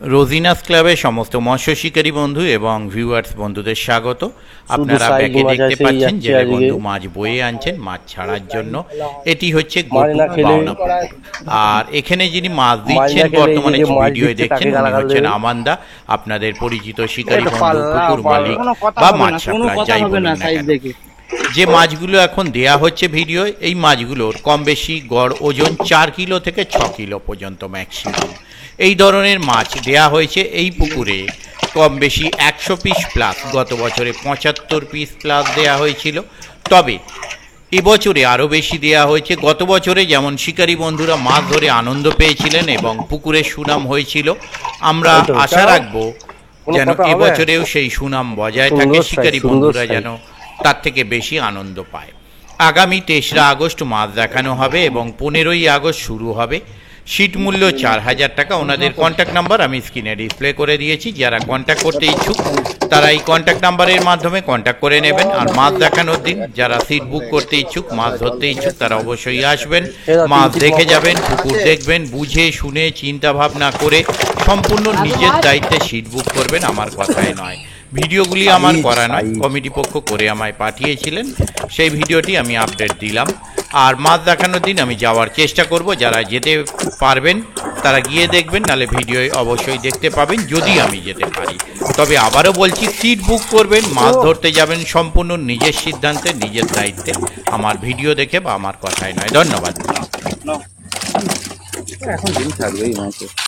রোজিনাস ক্লাবের সমস্ত মৎস্য শিকারী বন্ধু এবং ভিউয়ার্স বন্ধুদের স্বাগত। আপনারা ব্যাকে দেখতে পাচ্ছেন যে বন্ধু মাছ বয়ে আনছেন মাছ ছাড়ার জন্য। এটি হচ্ছে বাওনা পুকুর। আর এখানে যিনি মাছ দিচ্ছেন বর্তমানে ভিডিও দেখছেন উনি হচ্ছেন আমান্দা, আপনাদের পরিচিত শিকারী বন্ধু, পুকুর মালিক বা মাছ সাপ্লাই যাই বলুন না কেন। যে মাছগুলো এখন দেয়া হচ্ছে ভিডিও, এই মাছগুলোর কম বেশি গড় ওজন 4 কিলো থেকে 6 কিলো পর্যন্ত ম্যাক্সিমাম এই ধরনের মাছ দেয়া হয়েছে এই পুকুরে। কম বেশি 100 পিস প্লাস, গত বছরে 75 পিস প্লাস দেয়া হয়েছিল, তবে এবছরে আরও বেশি দেয়া হয়েছে। গত বছরে যেমন শিকারী বন্ধুরা মাছ ধরে আনন্দ পেয়েছিলেন এবং পুকুরের সুনাম হয়েছিল, আমরা আশা রাখব যেন এবছরেও সেই সুনাম বজায় থাকে, শিকারী বন্ধুরা যেন তার থেকে বেশি আনন্দ পায়। আগামী 23 আগস্ট মাছ দেখানো হবে এবং 15ই আগস্ট শুরু হবে। সিট মূল্য 4000 টাকা। ওনাদের কন্ট্যাক্ট নাম্বার আমি স্ক্রিনে ডিসপ্লে করে দিয়েছি। যারা কন্ট্যাক্ট করতে ইচ্ছুক তারা এই কন্ট্যাক্ট নাম্বারের মাধ্যমে কন্ট্যাক্ট করে নেবেন। আর মাছ দেখানোর দিন যারা সিট বুক করতে ইচ্ছুক, মাছ ধরতে ইচ্ছুক, তারা অবশ্যই আসবেন, মাছ দেখে যাবেন, পুকুর দেখবেন, বুঝে শুনে চিন্তা ভাবনা করে সম্পূর্ণ নিজের দায়িত্বে সিট বুক করবেন। আমার কথাই নয়, ভিডিওগুলি আমার করা নয়, কমিটি পক্ষ করে আমায় পাঠিয়েছিলেন, সেই ভিডিওটি আমি আপডেট দিলাম। আর মাছ দেখানোর দিন আমি যাওয়ার চেষ্টা করব। যারা যেতে পারবেন তারা গিয়ে দেখবেন, নাহলে ভিডিও অবশ্যই দেখতে পাবেন যদি আমি যেতে পারি। তবে আবারও বলছি, সিট বুক করবেন, মাছ ধরতে যাবেন সম্পূর্ণ নিজের সিদ্ধান্তে, নিজের দায়িত্বে, আমার ভিডিও দেখে বা আমার কথাই নয়। ধন্যবাদ।